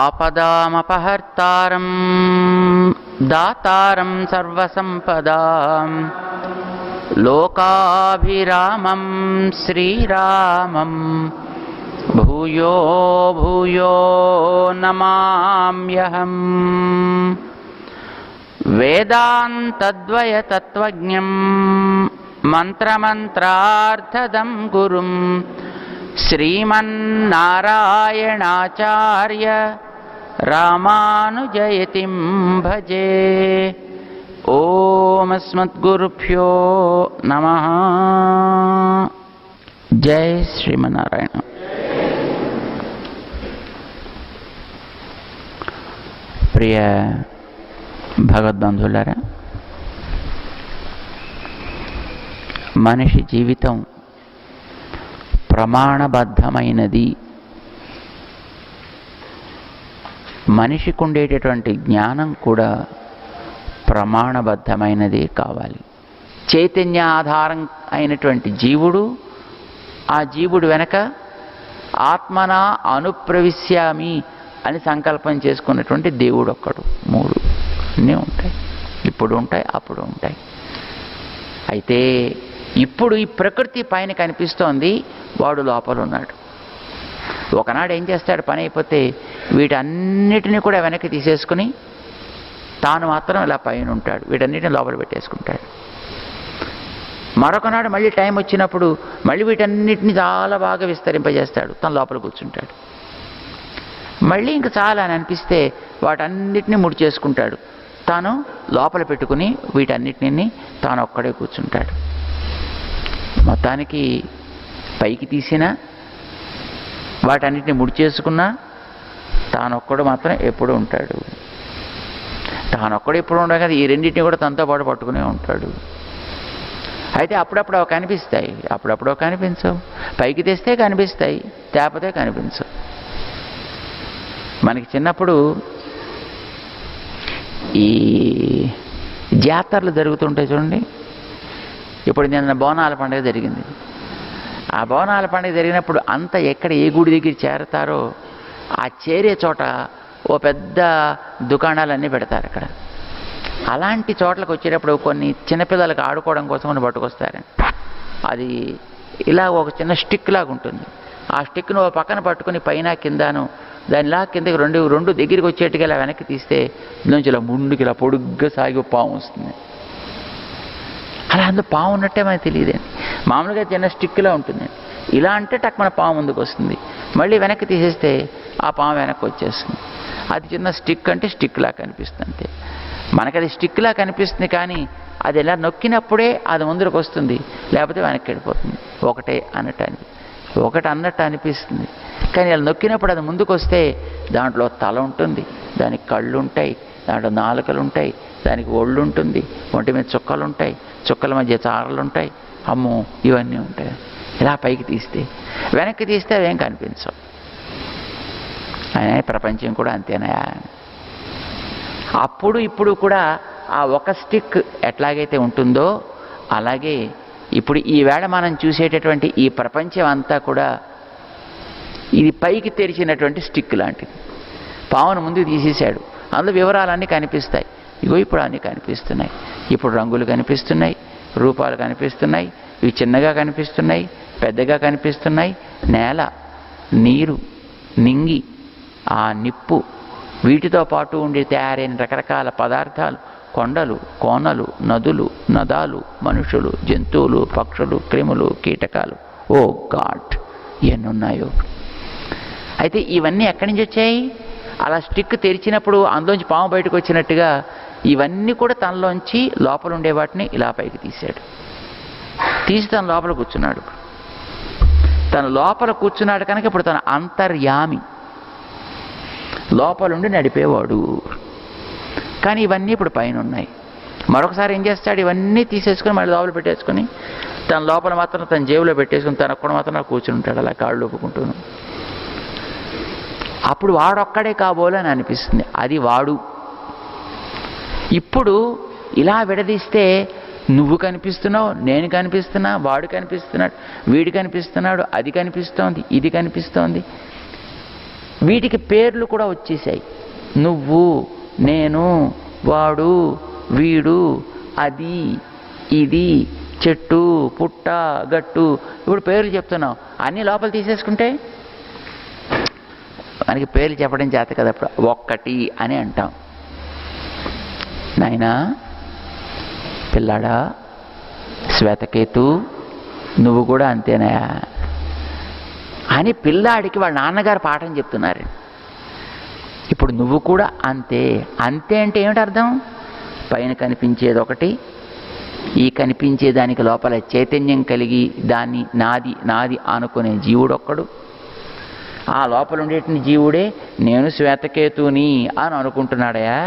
ఆపదామపహర్తారం దాతారం సర్వసంపదాం లోకాభిరామం శ్రీరామం భూయో భూయో నమామ్యహం. వేదాంతద్వయతత్వజ్ఞం మంత్రమంత్రార్థదం గురుం శ్రీమన్నారాయణాచార్య రామానుజయతిం భజే. ఓం అస్మద్గురుభ్యో నమః. జై శ్రీమన్నారాయణ. ప్రియ భగవద్బంధువులారా, మనిషి జీవితం ప్రమాణబద్ధమైనది. మనిషికి ఉండేటటువంటి జ్ఞానం కూడా ప్రమాణబద్ధమైనది కావాలి. చైతన్య ఆధారం అయినటువంటి జీవుడు, ఆ జీవుడు వెనక ఆత్మనా అనుప్రవిశ్యామి అని సంకల్పం చేసుకున్నటువంటి దేవుడు ఒక్కడు. మూడు అన్నీ ఉంటాయి, ఇప్పుడు ఉంటాయి, అప్పుడు ఉంటాయి. అయితే ఇప్పుడు ఈ ప్రకృతి పైన కనిపిస్తోంది, వాడు లోపల ఉన్నాడు. ఒకనాడు ఏం చేస్తాడు, పని అయిపోతే వీటన్నిటిని కూడా వెనక్కి తీసేసుకుని తాను మాత్రం ఇలా పైన ఉంటాడు, వీటన్నిటిని లోపల పెట్టేసుకుంటాడు. మరొకనాడు మళ్ళీ టైం వచ్చినప్పుడు మళ్ళీ వీటన్నిటిని చాలా బాగా విస్తరింపజేస్తాడు, తను లోపల కూర్చుంటాడు. మళ్ళీ ఇంక చాలా అని అనిపిస్తే వాటన్నిటిని ముడి చేసుకుంటాడు, తాను లోపల పెట్టుకుని వీటన్నిటిని తాను ఒక్కడే కూర్చుంటాడు. మొత్తానికి పైకి తీసినా వాటన్నిటిని ముడి చేసుకున్నా తానొక్కడు మాత్రం ఎప్పుడు ఉంటాడు. తానొక్కడు ఎప్పుడు ఉండదు కదా, ఈ రెండింటిని కూడా తనతో పాటు పట్టుకునే ఉంటాడు. అయితే అప్పుడప్పుడు అవి కనిపిస్తాయి, అప్పుడప్పుడు అవి కనిపించవు. పైకి తెస్తే కనిపిస్తాయి, తేపతే కనిపించవు. మనకి చిన్నప్పుడు ఈ జాతరలు జరుగుతుంటాయి చూడండి. ఇప్పుడు నిన్న బోనాల పండుగ జరిగింది. ఆ బోనాల పండుగ జరిగినప్పుడు అంతా ఎక్కడ ఏ గుడి దగ్గర చేరతారో ఆ చేరే చోట ఓ పెద్ద దుకాణాలన్నీ పెడతారు అక్కడ. అలాంటి చోట్లకు వచ్చేటప్పుడు కొన్ని చిన్నపిల్లలకు ఆడుకోవడం కోసం కొన్ని పట్టుకొస్తారండి. అది ఇలా ఒక చిన్న స్టిక్ లాగా ఉంటుంది. ఆ స్టిక్ను ఒక పక్కన పట్టుకుని పైన కిందను దానిలా కిందకి రెండు దగ్గరికి వచ్చేట్టుగా ఇలా వెనక్కి తీస్తే నుంచి ఇలా ముందుకి ఇలా పొడుగ్గా సాగి పాము వస్తుంది. అలా అందులో పాము ఉన్నట్టే మనకు తెలియదండి. మామూలుగా చిన్న స్టిక్లా ఉంటుందండి. ఇలా అంటే టక్ మన పాము ముందుకు వస్తుంది, మళ్ళీ వెనక్కి తీసేస్తే ఆ పాము వెనక్కి వచ్చేస్తుంది. అది చిన్న స్టిక్ అంటే స్టిక్లా కనిపిస్తుంది అంతే. మనకు అది స్టిక్లా కనిపిస్తుంది, కానీ అది ఎలా నొక్కినప్పుడే అది ముందుకు వస్తుంది, లేకపోతే వెనక్కి వెళ్ళిపోతుంది. ఒకటే అన్నట్టు అనిపిస్తుంది, కానీ అలా నొక్కినప్పుడు అది ముందుకు వస్తే దాంట్లో తల ఉంటుంది, దానికి కళ్ళు ఉంటాయి, దాంట్లో నాలుకలు ఉంటాయి, దానికి ఒళ్ళు ఉంటుంది, ఒంటి మీద చుక్కలు ఉంటాయి, చుక్కల మధ్య చారలు ఉంటాయి, అమ్మో ఇవన్నీ ఉంటాయి. ఇలా పైకి తీస్తే, వెనక్కి తీస్తే అవేం కనిపించవు. ఆయన ప్రపంచం కూడా అంతేనాయా. అప్పుడు ఇప్పుడు కూడా ఆ ఒక స్టిక్ ఎట్లాగైతే ఉంటుందో అలాగే ఇప్పుడు ఈవేళ మనం చూసేటటువంటి ఈ ప్రపంచం అంతా కూడా ఇది పైకి తెరిచినటువంటి స్టిక్ లాంటిది. పావును ముందు తీసేశాడు, అందులో వివరాలన్నీ కనిపిస్తాయి. ఇగో ఇప్పుడు అన్నీ కనిపిస్తున్నాయి. ఇప్పుడు రంగులు కనిపిస్తున్నాయి, రూపాలు కనిపిస్తున్నాయి, ఇవి చిన్నగా కనిపిస్తున్నాయి, పెద్దగా కనిపిస్తున్నాయి. నేల, నీరు, నింగి, ఆ నిప్పు, వీటితో పాటు ఉండి తయారైన రకరకాల పదార్థాలు, కొండలు, కోనలు, నదులు, నదాలు, మనుషులు, జంతువులు, పక్షులు, క్రిములు, కీటకాలు. ఓ గాడ్, ఎన్ని ఉన్నాయో. అయితే ఇవన్నీ ఎక్కడి నుంచి వచ్చాయి? అలా స్టిక్ తెరిచినప్పుడు అందులోంచి పాము బయటకు వచ్చినట్టుగా ఇవన్నీ కూడా తనలోంచి లోపల ఉండే వాటిని ఇలా పైకి తీశాడు. తీసి తన లోపల కూర్చున్నాడు. తను లోపల కూర్చున్నాడు కనుక ఇప్పుడు తన అంతర్యామి, లోపలుండి నడిపేవాడు. కానీ ఇవన్నీ ఇప్పుడు పైన ఉన్నాయి. మరొకసారి ఏం చేస్తాడు, ఇవన్నీ తీసేసుకొని మళ్ళీ లోపల పెట్టేసుకొని తన లోపల మాత్రం తన జేబులో పెట్టేసుకుని తన ఒక్కడ మాత్రం కూర్చుని ఉంటాడు అలా కాళ్ళు ఒప్పుకుంటూను. అప్పుడు వాడొక్కడే కాబోలని అనిపిస్తుంది, అది వాడు. ఇప్పుడు ఇలా విడదీస్తే నువ్వు కనిపిస్తున్నావు, నేను కనిపిస్తున్నా, వాడు కనిపిస్తున్నాడు, వీడు కనిపిస్తున్నాడు, అది కనిపిస్తోంది, ఇది కనిపిస్తోంది. వీటికి పేర్లు కూడా వచ్చేసాయి. నువ్వు, నేను, వాడు, వీడు, అది, ఇది, చెట్టు, పుట్ట, గట్టు, ఇప్పుడు పేర్లు చెప్తున్నాం. అన్నీ లోపల తీసేసుకుంటే మనకి పేర్లు చెప్పడం చేత కదా. అప్పుడు ఒక్కటి అని అంటాం. నాయనా, పిల్లాడా, శ్వేతకేతు, నువ్వు కూడా అంతేనాయా అని పిల్లాడికి వాళ్ళ నాన్నగారు పాఠం చెప్తున్నారు. ఇప్పుడు నువ్వు కూడా అంతే. అంతే అంటే ఏమిటి అర్థం? పైన కనిపించేది ఒకటి, ఈ కనిపించే దానికి లోపల చైతన్యం కలిగి దాన్ని నాది నాది అనుకునే జీవుడొక్కడు. ఆ లోపల ఉండేటిని జీవుడే నేను శ్వేతకేతుని అని అనుకుంటున్నాడయా.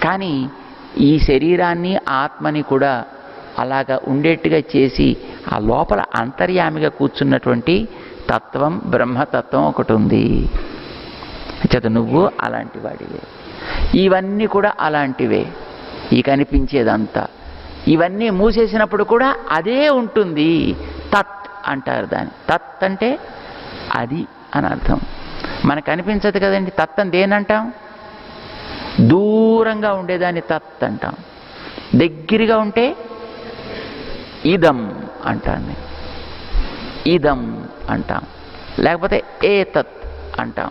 కానీ ఈ శరీరాన్ని ఆత్మని కూడా అలాగా ఉండేట్టుగా చేసి ఆ లోపల అంతర్యామిగా కూర్చున్నటువంటి తత్వం, బ్రహ్మతత్వం ఒకటి ఉంది. చేత నువ్వు అలాంటి వాడివే, ఇవన్నీ కూడా అలాంటివే. ఈ కనిపించేదంతా ఇవన్నీ మూసేసినప్పుడు కూడా అదే ఉంటుంది. తత్ అంటారు దాన్ని. తత్ అంటే అది అని అర్థం. మనకు అనిపించదు కదండి. తత్ అని దేనంటాం? దూరంగా ఉండేదాన్ని తత్ అంటాం. దగ్గరగా ఉంటే ఇదం అంటాను. ఇదం అంటాం. లేకపోతే ఏతత్ అంటాం.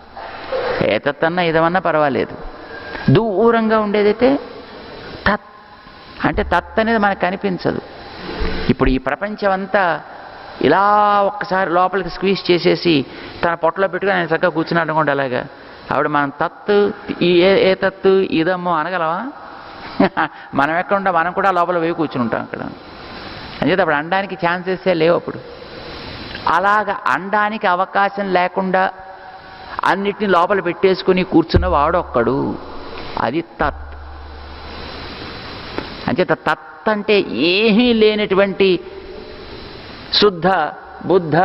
ఏతత్ అన్నా ఇదమన్నా పర్వాలేదు. దూరంగా ఉండేదైతే తత్ అంటే తత్ అనేది మనకు కనిపించదు. ఇప్పుడు ఈ ప్రపంచం అంతా ఇలా ఒక్కసారి లోపలికి స్క్వీజ్ చేసేసి తన పొట్టలో పెట్టుకుని ఆయన చక్కగా కూర్చుని అనుకోండి. అలాగా ఆవిడ మనం తత్తు ఈ ఏ తత్తు ఇదమ్మో అనగలవా? మనం ఎక్కడుంటా మనం కూడా లోపల వేయి కూర్చుని ఉంటాం అక్కడ. అంచేత అప్పుడు అనడానికి ఛాన్సెస్సే లేవు. అప్పుడు అలాగ అనడానికి అవకాశం లేకుండా అన్నిటినీ లోపల పెట్టేసుకుని కూర్చున్న వాడొక్కడు. అది తత్. అంచేత తత్ అంటే ఏమీ లేనటువంటి శుద్ధ బుద్ధ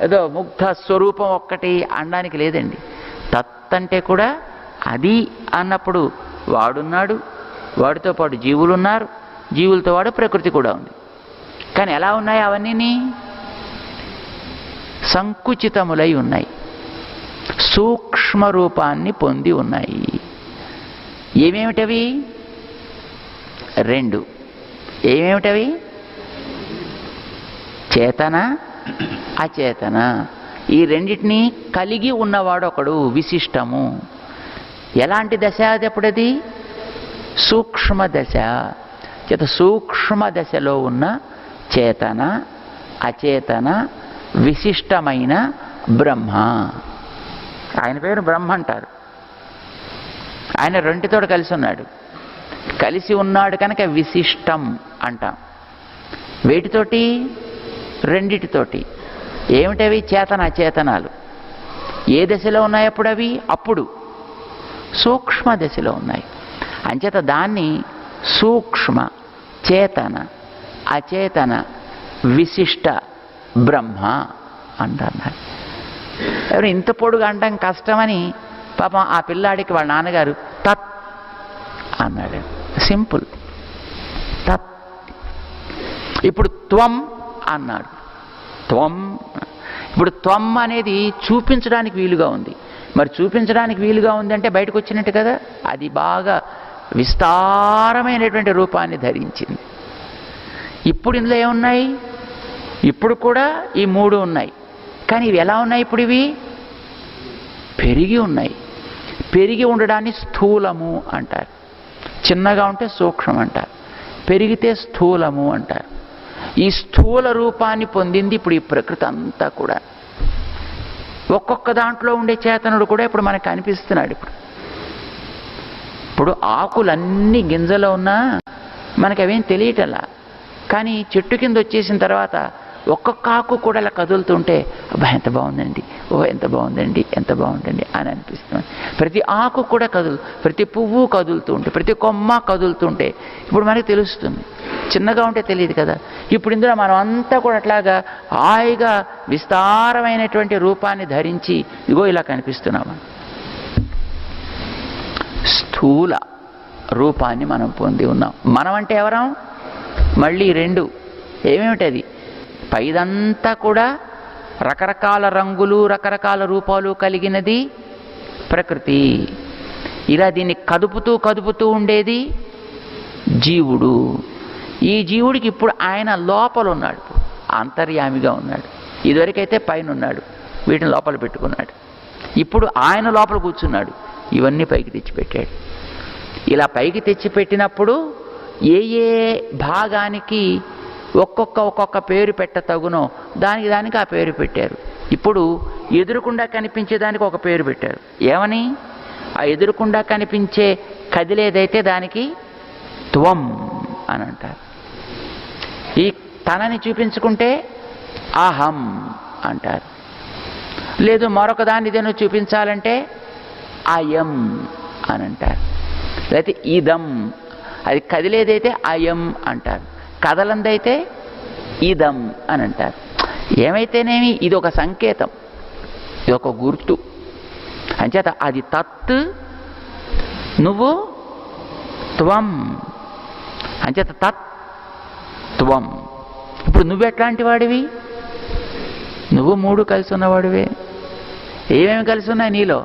ఏదో ముగ్ధ స్వరూపం ఒక్కటి అనడానికి లేదండి. తత్ అంటే కూడా అది అన్నప్పుడు వాడున్నాడు, వాడితో పాటు జీవులు ఉన్నారు, జీవులతో పాటు ప్రకృతి కూడా ఉంది. కానీ ఎలా ఉన్నాయి అవన్నీ? సంకుచితములై ఉన్నాయి, సూక్ష్మ రూపాన్ని పొంది ఉన్నాయి. ఏమేమిటవి? రెండు. ఏమేమిటవి? చేతన, అచేతన. ఈ రెండింటినీ కలిగి ఉన్నవాడు ఒకడు, విశిష్టము. ఎలాంటి దశ అది? అప్పుడది సూక్ష్మ దశ. చేత సూక్ష్మ దశలో ఉన్న చేతన, అచేతన, విశిష్టమైన బ్రహ్మ. ఆయన పేరు బ్రహ్మ అంటారు. ఆయన రెండితో కలిసి ఉన్నాడు. కలిసి ఉన్నాడు కనుక విశిష్టం అంటాం. వేటితోటి? రెండిటితోటి. ఏమిటవి? చేతన అచేతనాలు. ఏ దశలో ఉన్నాయి అప్పుడు అవి? అప్పుడు సూక్ష్మ దశలో ఉన్నాయి. అంచేత దాన్ని సూక్ష్మ, చేతన, అచేతన, విశిష్ట బ్రహ్మ అంటున్నారు. ఎవరు ఇంత పొడుగు అంటాం కష్టమని పాపం ఆ పిల్లాడికి వాళ్ళ నాన్నగారు తత్ అన్నాడు. సింపుల్. తత్. ఇప్పుడు త్వం అన్నాడు. త్వం. ఇప్పుడు త్వం అనేది చూపించడానికి వీలుగా ఉంది. మరి చూపించడానికి వీలుగా ఉందంటే బయటకు వచ్చినట్టు కదా. అది బాగా విస్తారమైనటువంటి రూపాన్ని ధరించింది. ఇప్పుడు ఇందులో ఏమున్నాయి? ఇప్పుడు కూడా ఈ మూడు ఉన్నాయి. కానీ ఇవి ఎలా ఉన్నాయి? ఇప్పుడు ఇవి పెరిగి ఉన్నాయి. పెరిగి ఉండడాన్ని స్థూలము అంటారు. చిన్నగా ఉంటే సూక్ష్మం అంటారు, పెరిగితే స్థూలము అంటారు. ఈ స్థూల రూపాన్ని పొందింది ఇప్పుడు ఈ ప్రకృతి అంతా కూడా. ఒక్కొక్క దాంట్లో ఉండే చేతనుడు కూడా ఇప్పుడు మనకు కనిపిస్తున్నాడు. ఇప్పుడు ఆకులన్నీ గింజలో ఉన్నా మనకు అవేం తెలియటలా. కానీ చెట్టు కింద వచ్చేసిన తర్వాత ఒక్కొక్క ఆకు కూడా అలా కదులుతుంటే అబ్బా ఎంత బాగుందండి, ఓ ఎంత బాగుందండి, ఎంత బాగుందండి అని అనిపిస్తుంది. ప్రతి ఆకు కూడా ప్రతి పువ్వు కదులుతూ ఉంటే, ప్రతి కొమ్మ కదులుతుంటే ఇప్పుడు మనకి తెలుస్తుంది. చిన్నగా ఉంటే తెలియదు కదా. ఇప్పుడు ఇందులో మనం అంతా కూడా అట్లాగా హాయిగా విస్తారమైనటువంటి రూపాన్ని ధరించి ఇగో ఇలా కనిపిస్తున్నాము. స్థూల రూపాన్ని మనం పొంది ఉన్నాం. మనం అంటే ఎవరం? మళ్ళీ రెండు. ఏమేమిటది? పైదంతా కూడా రకరకాల రంగులు రకరకాల రూపాలు కలిగినది ప్రకృతి. ఇలా దీన్ని కదుపుతూ ఉండేది జీవుడు. ఈ జీవుడికి ఇప్పుడు ఆయన లోపల ఉన్నాడు, అంతర్యామిగా ఉన్నాడు. ఇదివరకైతే పైన ఉన్నాడు, వీటిని లోపల పెట్టుకున్నాడు. ఇప్పుడు ఆయన లోపల కూర్చున్నాడు, ఇవన్నీ పైకి తెచ్చిపెట్టాడు. ఇలా పైకి తెచ్చిపెట్టినప్పుడు ఏ ఏ భాగానికి ఒక్కొక్క పేరు పెట్టతగునో దానికి ఆ పేరు పెట్టారు. ఇప్పుడు ఎదురుకుండా కనిపించేదానికి ఒక పేరు పెట్టారు. ఏమని? ఆ ఎదురుకుండా కనిపించే కదిలేదైతే దానికి త్వం అని అంటారు. ఈ తనని చూపించుకుంటే అహం అంటారు. లేదు మరొక దాన్ని ఏదైనా చూపించాలంటే అయం అని అంటారు. లేకపోతే ఇదం, అది కదిలేదైతే అయం అంటారు, కదలందైతే ఇదం అని అంటారు. ఏమైతేనేమి ఇది ఒక సంకేతం, ఇది ఒక గుర్తు. అంచేత అది తత్, నువ్వు త్వం. అంచేత తత్ త్వం. ఇప్పుడు నువ్వెట్లాంటి వాడివి? నువ్వు మూడు కలిసి ఉన్నవాడివే. ఏమేమి కలిసి ఉన్నాయి నీలో?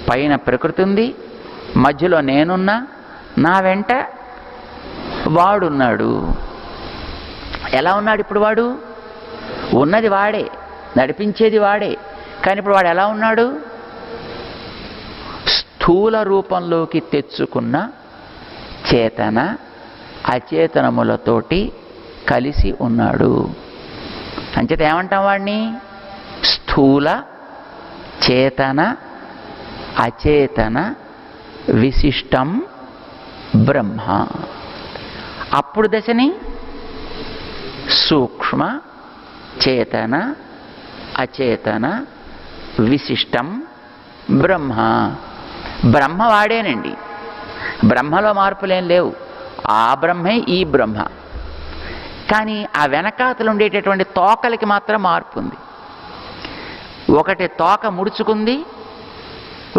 పైన ప్రకృతి ఉంది, మధ్యలో నేనున్నా, నా వెంట వాడున్నాడు. ఎలా ఉన్నాడు ఇప్పుడు వాడు? ఉన్నది వాడే, నడిపించేది వాడే. కానీ ఇప్పుడు వాడు ఎలా ఉన్నాడు? స్థూల రూపంలోకి తెచ్చుకున్న చేతన అచేతనములతోటి కలిసి ఉన్నాడు. అంచేత ఏమంటాం వాడిని? స్థూల చేతన అచేతన విశిష్టం బ్రహ్మ. అప్పుడు దశని సూక్ష్మ చేతన అచేతన విశిష్టం బ్రహ్మ. బ్రహ్మ వాడేనండి, బ్రహ్మలో మార్పులేం లేవు. ఆ బ్రహ్మే ఈ బ్రహ్మ. కానీ ఆ వెనకాతలు ఉండేటటువంటి తోకలకి మాత్రం మార్పు ఉంది. ఒకటి తోక ముడుచుకుంది,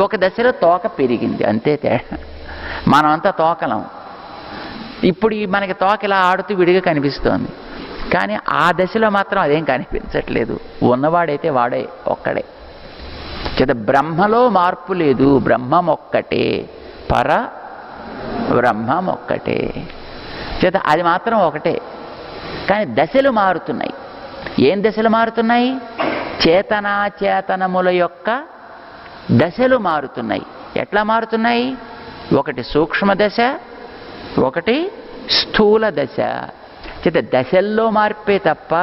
ఒక దశలో తోక పెరిగింది, అంతే తేడా. మనమంతా తోకలం. ఇప్పుడు మనకి తోక ఇలా ఆడుతూ విడిగా కనిపిస్తోంది, కానీ ఆ దశలో మాత్రం అదేం కనిపించట్లేదు. ఉన్నవాడైతే వాడే ఒక్కడే. చేత బ్రహ్మలో మార్పు లేదు, బ్రహ్మం ఒక్కటే, పర బ్రహ్మం ఒక్కటే. చేత అది మాత్రం ఒకటే. కానీ దశలు మారుతున్నాయి. ఏం దశలు మారుతున్నాయి? చేతనాచేతనముల యొక్క దశలు మారుతున్నాయి. ఎట్లా మారుతున్నాయి? ఒకటి సూక్ష్మ దశ, ఒకటి స్థూల దశ. చేత దశల్లో మార్పే తప్ప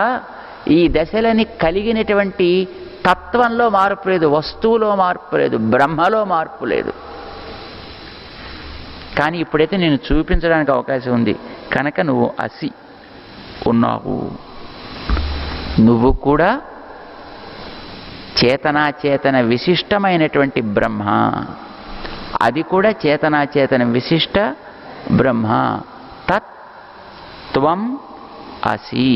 ఈ దశలని కలిగినటువంటి తత్వంలో మార్పు లేదు, వస్తువులో మార్పు లేదు, బ్రహ్మలో మార్పు లేదు. కానీ ఇప్పుడైతే నేను చూపించడానికి అవకాశం ఉంది కనుక నువ్వు అసి ఉన్నావు. నువ్వు కూడా చేతనాచేతన విశిష్టమైనటువంటి బ్రహ్మ. అది కూడా చేతనాచేతన విశిష్ట బ్రహ్మ. తత్ త్వం అసి.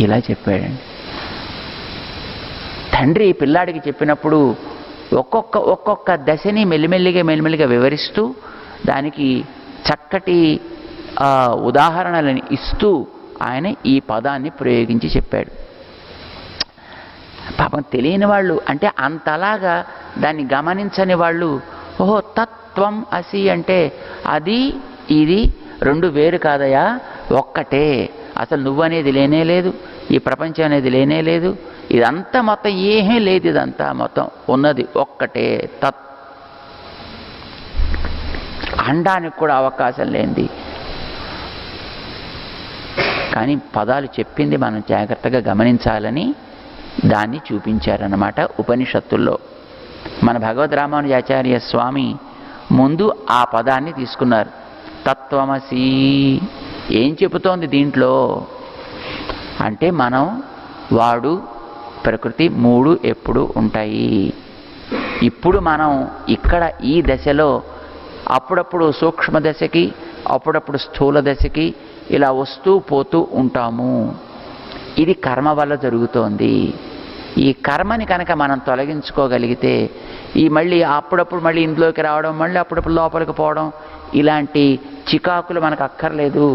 ఇలా చెప్పాడండి తండ్రి పిల్లాడికి. చెప్పినప్పుడు ఒక్కొక్క దశని మెల్లిమెల్లిగా వివరిస్తూ దానికి చక్కటి ఉదాహరణలను ఇస్తూ ఆయన ఈ పదాన్ని ప్రయోగించి చెప్పాడు. పాపం తెలియని వాళ్ళు, అంటే అంతలాగా దాన్ని గమనించని వాళ్ళు, ఓహో తత్వం అసి అంటే అది ఇది రెండు వేరు కాదయా, ఒక్కటే. అసలు నువ్వనేది లేనే లేదు, ఈ ప్రపంచం అనేది లేనే లేదు, ఇదంతా మొత్తం ఏమీ లేదు, ఇదంతా మొత్తం ఉన్నది ఒక్కటే తత్. అనడానికి కూడా అవకాశం లేనిది. కానీ పదాలు చెప్పింది మనం జాగ్రత్తగా గమనించాలని దాన్ని చూపించారన్నమాట ఉపనిషత్తుల్లో. మన భగవద్ రామానుజాచార్య స్వామి ముందు ఆ పదాన్ని తీసుకున్నారు. తత్వమసి ఏం చెబుతోంది దీంట్లో అంటే, మనం వాడు ప్రకృతి మూడు ఎప్పుడు ఉంటాయి. ఇప్పుడు మనం ఇక్కడ ఈ దశలో అప్పుడప్పుడు సూక్ష్మ దశకి, అప్పుడప్పుడు స్థూల దశకి ఇలా వస్తూ పోతూ ఉంటాము. ఇది కర్మ వల్ల జరుగుతోంది. ఈ కర్మని కనుక మనం తొలగించుకోగలిగితే ఈ మళ్ళీ అప్పుడప్పుడు మళ్ళీ ఇంట్లోకి రావడం, మళ్ళీ అప్పుడప్పుడు లోపలికి పోవడం, ఇలాంటి చికాకులు మనకు అక్కర్లేదు.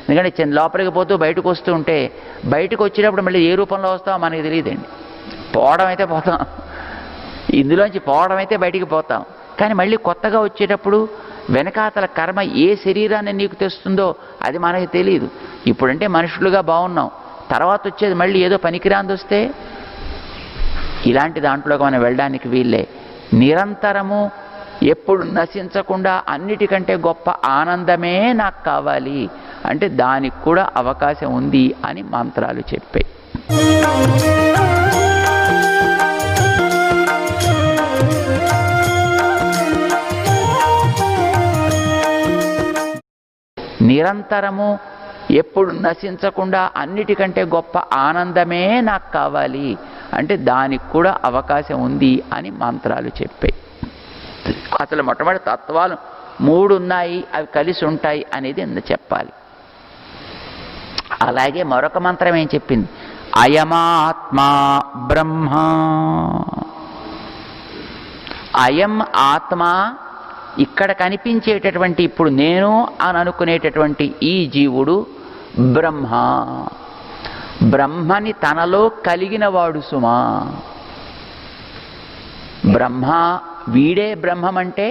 ఎందుకంటే లోపలికి పోతూ బయటకు వస్తూ ఉంటే బయటకు వచ్చేటప్పుడు మళ్ళీ ఏ రూపంలో వస్తామో మనకి తెలియదండి. పోవడం అయితే పోతాం, ఇందులోంచి పోవడం అయితే బయటికి పోతాం, కానీ మళ్ళీ కొత్తగా వచ్చేటప్పుడు వెనకాతల కర్మ ఏ శరీరాన్ని నీకు తెస్తుందో అది మనకి తెలియదు. ఇప్పుడంటే మనుషులుగా బాగున్నాం, తర్వాత వచ్చేది మళ్ళీ ఏదో పనికిరాంది వస్తే ఇలాంటి దాంట్లోకి మనం వెళ్ళడానికి వీళ్ళే. నిరంతరము ఎప్పుడు నశించకుండా అన్నిటికంటే గొప్ప ఆనందమే నాకు కావాలి అంటే దానికి కూడా అవకాశం ఉంది అని మంత్రాలు చెప్పాయి. నిరంతరము ఎప్పుడు నశించకుండా అన్నిటికంటే గొప్ప ఆనందమే నాకు కావాలి అంటే దానికి కూడా అవకాశం ఉంది అని మంత్రాలు చెప్పాయి. అసలు మొట్టమొదటి తత్వాలు 3 ఉన్నాయి, అవి కలిసి ఉంటాయి అనేది చెప్పాలి. అలాగే మరొక మంత్రం ఏం చెప్పింది? అయమాత్మా బ్రహ్మ. అయం ఆత్మ, ఇక్కడ కనిపించేటటువంటి ఇప్పుడు నేను అని అనుకునేటటువంటి ఈ జీవుడు బ్రహ్మ. బ్రహ్మని తనలో కలిగినవాడు సుమా. బ్రహ్మ వీడే బ్రహ్మం అంటే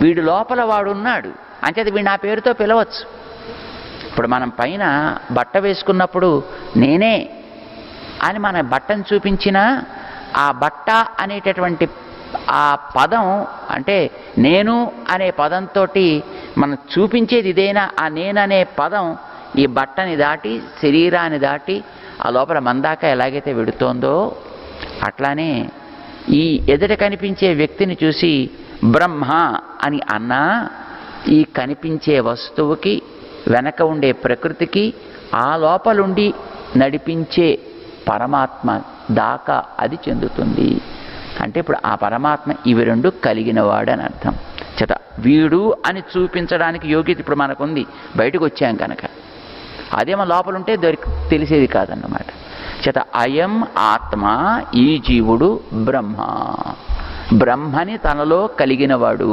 వీడు లోపల వాడున్నాడు, అంచేది వీడు నా పేరుతో పిలవచ్చు. ఇప్పుడు మనం పైన బట్ట వేసుకున్నప్పుడు నేనే అని మన బట్టను చూపించినా ఆ బట్ట అనేటటువంటి ఆ పదం అంటే నేను అనే పదంతో మనం చూపించేది ఇదేనా, ఆ నేననే పదం ఈ బట్టని దాటి శరీరాన్ని దాటి ఆ లోపల మందాక ఎలాగైతే వెడుతోందో అట్లానే ఈ ఎదుట కనిపించే వ్యక్తిని చూసి బ్రహ్మ అని అన్నా ఈ కనిపించే వస్తువుకి వెనక ఉండే ప్రకృతికి ఆ లోపలుండి నడిపించే పరమాత్మ దాకా అది చెందుతుంది. అంటే ఇప్పుడు ఆ పరమాత్మ ఇవి 2 కలిగినవాడు అని అర్థం. చేత వీడు అని చూపించడానికి యోగ్యత ఇప్పుడు మనకుంది, బయటకు వచ్చాం కనుక. అదేమో లోపలుంటే తెలిసేది కాదన్నమాట. చేత అయం ఆత్మ, ఈ జీవుడు బ్రహ్మ. బ్రహ్మని తనలో కలిగినవాడు,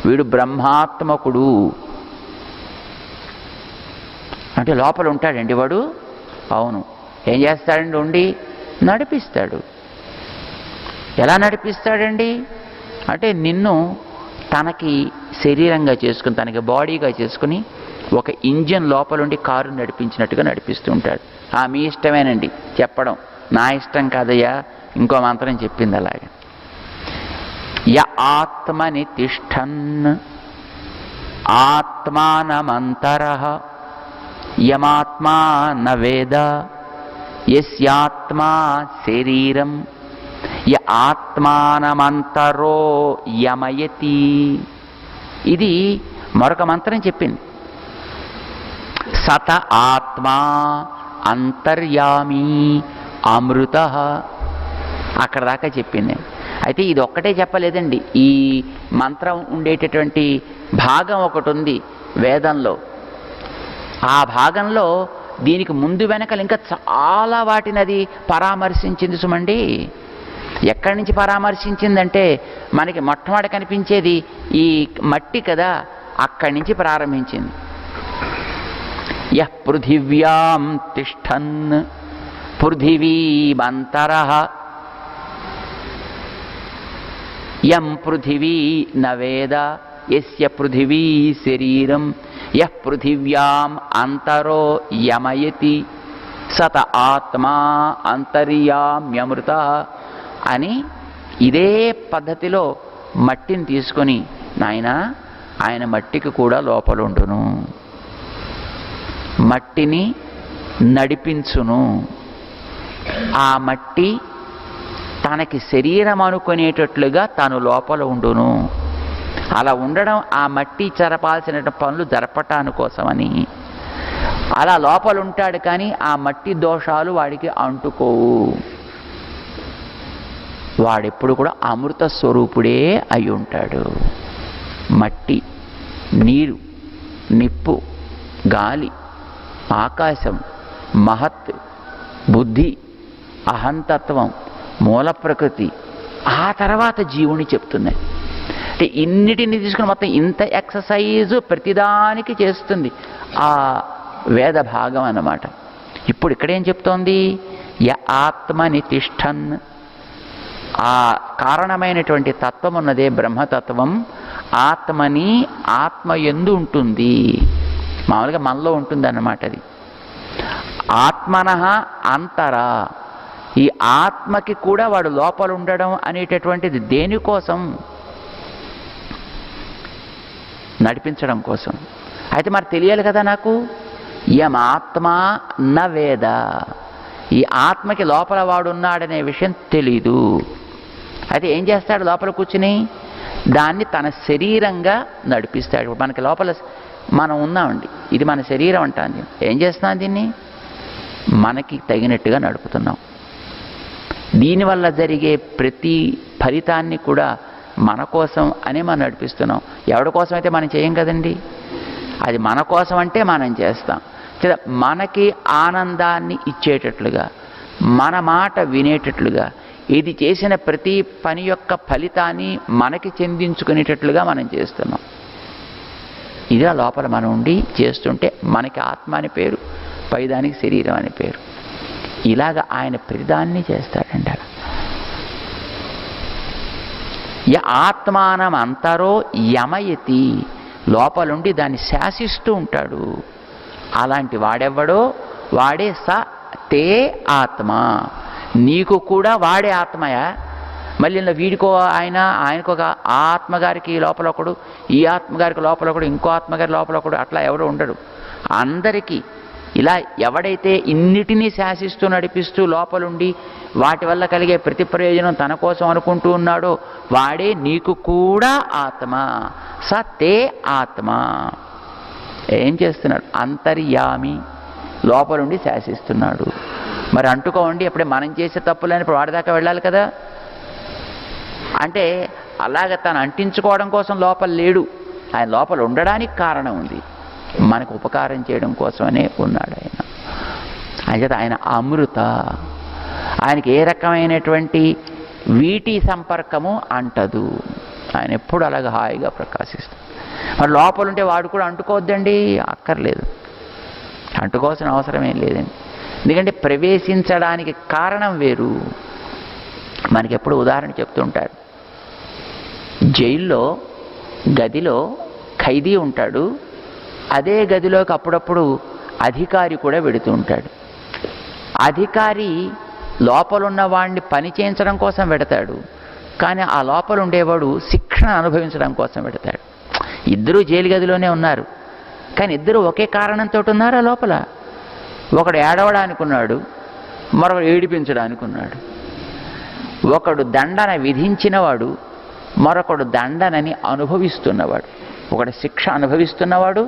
వీడు బ్రహ్మాత్మకుడు. అంటే లోపల ఉంటాడండి వాడు. అవును. ఏం చేస్తాడండి? ఉండి నడిపిస్తాడు. ఎలా నడిపిస్తాడండి అంటే నిన్ను తనకి శరీరంగా చేసుకుని, తనకి బాడీగా చేసుకుని ఒక ఇంజన్ లోపలుండి కారు నడిపించినట్టుగా నడిపిస్తూ ఉంటాడు. మీ ఇష్టమేనండి చెప్పడం, నా ఇష్టం కాదయ్యా. ఇంకో మంత్రం చెప్పింది అలాగే. య ఆత్మని తిష్టన్ ఆత్మానమంతరః యమాత్మా న వేద యస్యాత్మా శరీరం య ఆత్మానమంతరో యమయతి. ఇది మరొక మంత్రం చెప్పింది. సత ఆత్మా అంతర్యామి అమృత. అక్కడ దాకా చెప్పింది. అయితే ఇది ఒక్కటే చెప్పలేదండి. ఈ మంత్రం ఉండేటటువంటి భాగం ఒకటి ఉంది వేదంలో. ఆ భాగంలో దీనికి ముందు వెనకలు ఇంకా చాలా వాటిని అది పరామర్శించింది సుమండి. ఎక్కడి నుంచి పరామర్శించిందంటే మనకి మొట్టమొదటి కనిపించేది ఈ మట్టి కదా, అక్కడి నుంచి ప్రారంభించింది. యః పృథివ్యాం తిష్టన్ పృథివీమంతరః యం పృథివీ న వేద యస్య పృథివీ శరీరం యః పృథివ్యాం అంతరో యమయతి సత ఆత్మా అంతర్యామ్యమృత అని ఇదే పద్ధతిలో మట్టిని తీసుకొని నాయన ఆయన మట్టికి కూడా లోపలుండును, మట్టిని నడిపించును, ఆ మట్టి తనకి శరీరం అనుకునేటట్లుగా తను లోపల ఉండును. అలా ఉండడం ఆ మట్టి జరపాల్సిన పనులు జరపటాని కోసమని అలా లోపల ఉంటాడు. కానీ ఆ మట్టి దోషాలు వాడికి అంటుకోవు. వాడెప్పుడు కూడా అమృత స్వరూపుడే అయి ఉంటాడు. మట్టి, నీరు, నిప్పు, గాలి, ఆకాశం, మహత్, బుద్ధి, అహంతత్వం, మూల ప్రకృతి, ఆ తర్వాత జీవుని చెప్తున్నాయి. అంటే ఇన్నిటిని తీసుకుని మొత్తం ఇంత ఎక్సర్సైజు ప్రతిదానికి చేస్తుంది. ఆ వేద భాగం అన్నమాట. ఇప్పుడు ఇక్కడేం చెప్తోంది? య ఆత్మని తిష్టన్, ఆ కారణమైనటువంటి తత్వం ఉన్నదే బ్రహ్మతత్వం ఆత్మని, ఆత్మ యందు ఉంటుంది. మామూలుగా మనలో ఉంటుంది అన్నమాట. అది ఆత్మనః అంతరా, ఈ ఆత్మకి కూడా వాడు లోపల ఉండడం అనేటటువంటిది దేనికోసం? నడిపించడం కోసం. అయితే మరి తెలియాలి కదా నాకు. యమాత్మా న వేద, ఈ ఆత్మకి లోపల వాడు ఉన్నాడనే విషయం తెలీదు. అయితే ఏం చేస్తాడు? లోపల కూర్చుని దాన్ని తన శరీరంగా నడిపిస్తాడు. మనకి లోపల మనం ఉన్నామండి, ఇది మన శరీరం అంటాను. ఏం చేస్తున్నాం? దీన్ని మనకి తగినట్టుగా నడుపుతున్నాం. దీనివల్ల జరిగే ప్రతి ఫలితాన్ని కూడా మన కోసం అనే మనం నడిపిస్తున్నాం. ఎవరి కోసం అయితే మనం చేయం కదండి. అది మన కోసం అంటే మనం చేస్తాం. మనకి ఆనందాన్ని ఇచ్చేటట్లుగా, మన మాట వినేటట్లుగా, ఇది చేసిన ప్రతి పని యొక్క ఫలితాన్ని మనకి చెందించుకునేటట్లుగా మనం చేస్తున్నాం. ఇదే లోపల మనం ఉండి చేస్తుంటే మనకి ఆత్మ అని పేరు, పైదానికి శరీరం అని పేరు. ఇలాగ ఆయన ప్రతిదాన్ని చేస్తాడండి. అలా య ఆత్మానం అంతరో యమయతి, లోపలుండి దాన్ని శాసిస్తూ ఉంటాడు. అలాంటి వాడెవ్వడో వాడే స తే ఆత్మ, నీకు కూడా వాడే ఆత్మయా. మళ్ళీ ఇలా వీడికో ఆయనకు ఒక ఆ ఆత్మగారికి లోపల ఒకడు, ఈ ఆత్మగారికి లోపల ఒకడు, ఇంకో ఆత్మగారి లోపల ఒకడు, అట్లా ఎవరు ఉండడు. అందరికీ ఇలా ఎవడైతే ఇన్నిటినీ శాసిస్తూ నడిపిస్తూ లోపలుండి వాటి వల్ల కలిగే ప్రతి ప్రయోజనం తన కోసం అనుకుంటూ ఉన్నాడో వాడే నీకు కూడా ఆత్మ. స తే ఆత్మ. ఏం చేస్తున్నాడు? అంతర్యామి, లోపలుండి శాసిస్తున్నాడు. మరి అంటుకోండి, అప్పుడే మనం చేసే తప్పులని ఇప్పుడు వాడిదాకా వెళ్ళాలి కదా. అంటే అలాగ తను అంటించుకోవడం కోసం లోపల లేడు, ఆయన లోపల ఉండడానికి కారణం ఉంది. మనకు ఉపకారం చేయడం కోసమనే ఉన్నాడు ఆయన. అంచేత ఆయన అమృత, ఆయనకి ఏ రకమైనటువంటి వీటి సంపర్కము అంటదు. ఆయన ఎప్పుడు అలాగ హాయిగా ప్రకాశిస్తాడు. మరి లోపలుంటే వాడు కూడా అంటుకోవద్దండి, అక్కర్లేదు, అంటుకోవాల్సిన అవసరం ఏం లేదండి. ఎందుకంటే ప్రవేశించడానికి కారణం వేరు. మనకి ఎప్పుడు ఉదాహరణ చెప్తుంటారు, జైల్లో గదిలో ఖైదీ ఉంటాడు, అదే గదిలోకి అప్పుడప్పుడు అధికారి కూడా వెడుతూ ఉంటాడు. అధికారి లోపలున్న వాడిని పని చేయించడం కోసం పెడతాడు, కానీ ఆ లోపల ఉండేవాడు శిక్షణ అనుభవించడం కోసం పెడతాడు. ఇద్దరూ జైలు గదిలోనే ఉన్నారు, కానీ ఇద్దరు ఒకే కారణంతో ఉన్నారు. ఆ లోపల ఒకడు ఏడవడానికి ఉన్నాడు, మరొకడు ఏడిపించడానికి ఉన్నాడు. ఒకడు దండన విధించినవాడు, మరొకడు దండనని అనుభవిస్తున్నవాడు. ఒకడు శిక్ష అనుభవిస్తున్నవాడు,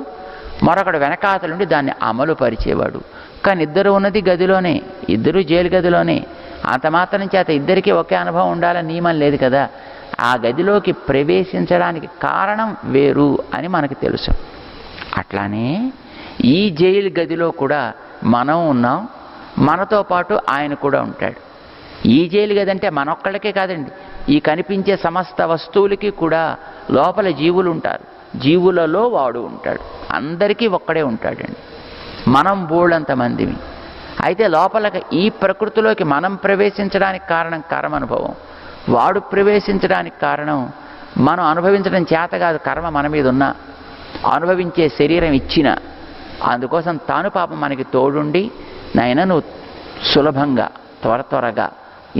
మరొకడు వెనకాతల నుండి దాన్ని అమలు పరిచేవాడు. కానీ ఇద్దరు ఉన్నది గదిలోనే, ఇద్దరు జైలు గదిలోనే. అంత మాత్రం చేత ఇద్దరికీ ఒకే అనుభవం ఉండాలని నియమం లేదు కదా. ఆ గదిలోకి ప్రవేశించడానికి కారణం వేరు అని మనకు తెలుసు. అట్లానే ఈ జైలు గదిలో కూడా మనం ఉన్నాం, మనతో పాటు ఆయన కూడా ఉంటాడు. ఈ జైలు గది అంటే మనొక్కళ్ళకే కాదండి, ఈ కనిపించే సమస్త వస్తువులకి కూడా లోపల జీవులు ఉంటారు, జీవులలో వాడు ఉంటాడు. అందరికీ ఒక్కడే ఉంటాడండి. మనం బోళ్ళంతమందివి. అయితే లోపలకి ఈ ప్రకృతిలోకి మనం ప్రవేశించడానికి కారణం కర్మ అనుభవం, వాడు ప్రవేశించడానికి కారణం మనం అనుభవించడం చేత కాదు, కర్మ మన మీద ఉన్న అనుభవించే శరీరం ఇచ్చిన. అందుకోసం తాను పాపం మనకి తోడుండి, నాయన నువ్వు సులభంగా త్వరగా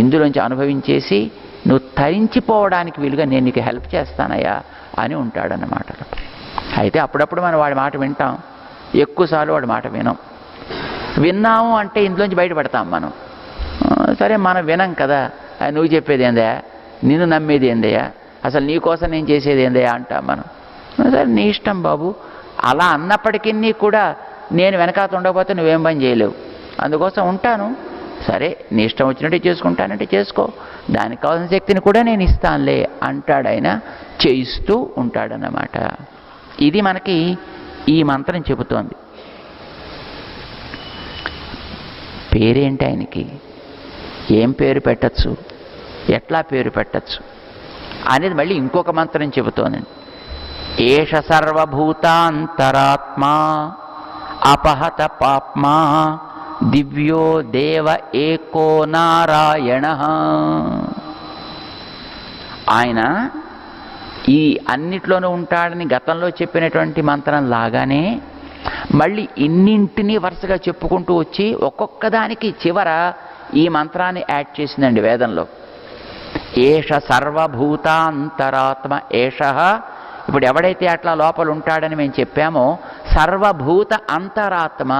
ఇందులోంచి అనుభవించేసి నువ్వు తరించిపోవడానికి వీలుగా నేను నీకు హెల్ప్ చేస్తానయ్యా అని ఉంటాడన్నమాట. అయితే అప్పుడప్పుడు మనం వాడి మాట వింటాం, ఎక్కువసార్లు వాడి మాట వినం. విన్నాము అంటే ఇందులోంచి బయటపడతాం మనం. సరే మనం వినం కదా, నువ్వు చెప్పేది ఏందయ్యా, నిన్ను నమ్మేది ఏందయ్యా, అసలు నీ కోసం నేను చేసేది ఏందయ్యా అంటాం మనం. సరే నీ ఇష్టం బాబు. అలా అన్నప్పటికీ కూడా నేను వెనకాత ఉండకపోతే నువ్వేం పని చేయలేవు, అందుకోసం ఉంటాను. సరే నీ ఇష్టం వచ్చినట్టు చేసుకుంటానంటే చేసుకో, దానికి కావాల్సిన శక్తిని కూడా నేను ఇస్తానులే అంటాడు ఆయన, చేయిస్తూ ఉంటాడన్నమాట. ఇది మనకి ఈ మంత్రం చెబుతోంది. పేరేంటి ఆయనకి, ఏం పేరు పెట్టచ్చు, ఎట్లా పేరు పెట్టచ్చు అనేది మళ్ళీ ఇంకొక మంత్రం చెబుతోందండి. ఏష సర్వభూతాంతరాత్మా, అపహత పాప్మా దివ్యో దేవ ఏకో నారాయణ. ఆయన ఈ అన్నిట్లోనూ ఉంటాడని గతంలో చెప్పినటువంటి మంత్రం లాగానే మళ్ళీ ఇన్నింటినీ వరుసగా చెప్పుకుంటూ వచ్చి ఒక్కొక్క దానికి చివర ఈ మంత్రాన్ని యాడ్ చేసిందండి వేదంలో. ఏష సర్వభూతాంతరాత్మ ఏష. ఇప్పుడు ఎవడైతే అట్లా లోపల ఉంటాడని మేము చెప్పామో సర్వభూత అంతరాత్మ.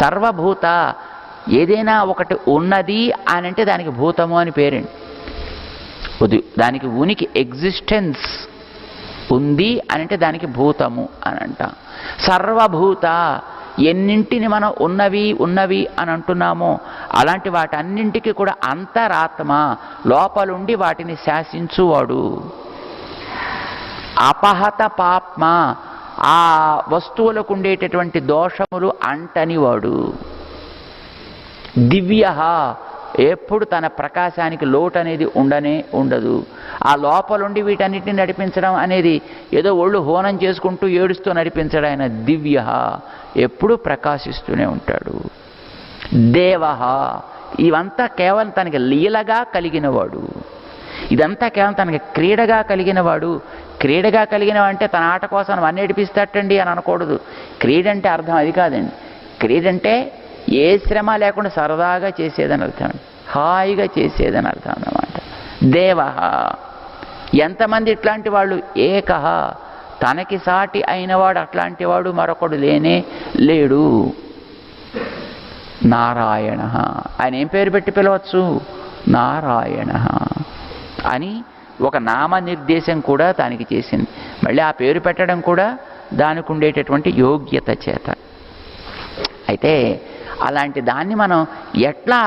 సర్వభూత ఏదైనా ఒకటి ఉన్నది అని అంటే దానికి భూతము అని పేరండి. దానికి ఉనికి ఎగ్జిస్టెన్స్ ఉంది అని అంటే దానికి భూతము అని అంటాం. సర్వభూత ఎన్నింటిని మనం ఉన్నవి అని అంటున్నామో అలాంటి వాటన్నింటికి కూడా అంతరాత్మ, లోపలుండి వాటిని శాసించువాడు. అపహత పాప్మ, ఆ వస్తువులకు ఉండేటటువంటి దోషములు అంటనివాడు. దివ్య, ఎప్పుడు తన ప్రకాశానికి లోటు అనేది ఉండదు. ఆ లోపలుండి వీటన్నిటిని నడిపించడం అనేది ఏదో ఒళ్ళు హోనం చేసుకుంటూ ఏడుస్తూ నడిపించడం. ఆయన దివ్య, ఎప్పుడు ప్రకాశిస్తూనే ఉంటాడు. దేవ, ఇవంతా కేవలం తనకి లీలగా కలిగినవాడు. ఇదంతా కేవలం తనకి క్రీడగా కలిగినవాడు. క్రీడగా కలిగినవంటే తన ఆట కోసం అన్నీ నడిపిస్తాటండి అని అనకూడదు. క్రీడంటే అర్థం అది కాదండి. క్రీడంటే ఏ శ్రమ లేకుండా సరదాగా చేసేదని అర్థం, హాయిగా చేసేదని అర్థం అన్నమాట. దేవ, ఎంతమంది ఇట్లాంటి వాళ్ళు? ఏక, తనకి సాటి అయినవాడు అట్లాంటి వాడు మరొకడు లేనే లేడు. నారాయణ, ఆయన ఏం పేరు పెట్టి పిలవచ్చు? నారాయణ అని ఒక నామనిర్దేశం కూడా దానికి చేసింది. మళ్ళీ ఆ పేరు పెట్టడం కూడా దానికి ఉండేటటువంటి యోగ్యత చేత. అయితే అలాంటి దాన్ని మనం ఎట్లా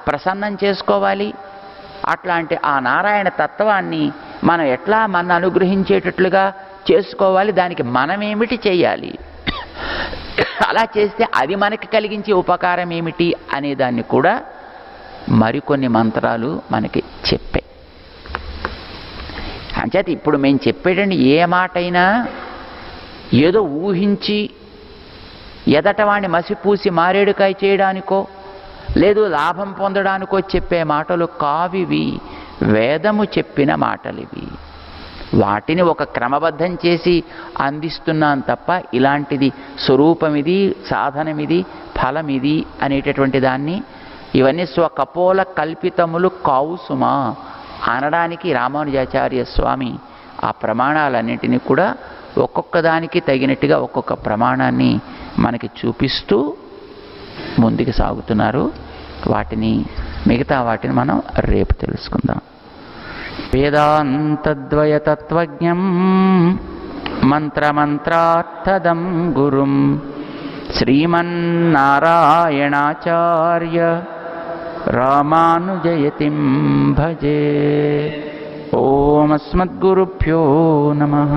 ప్రసన్నం చేసుకోవాలి? అట్లాంటి ఆ నారాయణ తత్వాన్ని మనం ఎట్లా మన అనుగ్రహించేటట్లుగా చేసుకోవాలి? దానికి మనమేమిటి చేయాలి? అలా చేస్తే అది మనకి కలిగించే ఉపకారం ఏమిటి అనే దాన్ని కూడా మరికొన్ని మంత్రాలు మనకి చెప్పాయి. అంచేత ఇప్పుడు మేము చెప్పేటండి ఏ మాట అయినా ఏదో ఊహించి ఎదటవాణ్ణి మసిపూసి మారేడుకాయ చేయడానికో లేదు లాభం పొందడానికో చెప్పే మాటలు కావివి. వేదము చెప్పిన మాటలివి. వాటిని ఒక క్రమబద్ధం చేసి అందిస్తున్నాను తప్ప ఇలాంటిది స్వరూపమిది, సాధనమిది, ఫలమిది అనేటటువంటి దాన్ని ఇవన్నీ స్వకపోల కల్పితములు కావు సుమా అనడానికి రామానుజాచార్య స్వామి ఆ ప్రమాణాలన్నింటినీ కూడా ఒక్కొక్క దానికి తగినట్టుగా ఒక్కొక్క ప్రమాణాన్ని మనకి చూపిస్తూ ముందుకు సాగుతున్నారు. మిగతా వాటిని మనం రేపు తెలుసుకుందాం. వేదాంతద్వయతత్వజ్ఞం మంత్రమంత్రార్థదం గురుం శ్రీమన్నారాయణాచార్య రామానుజయతిం భజే. ఓం అస్మద్గురుభ్యో నమః.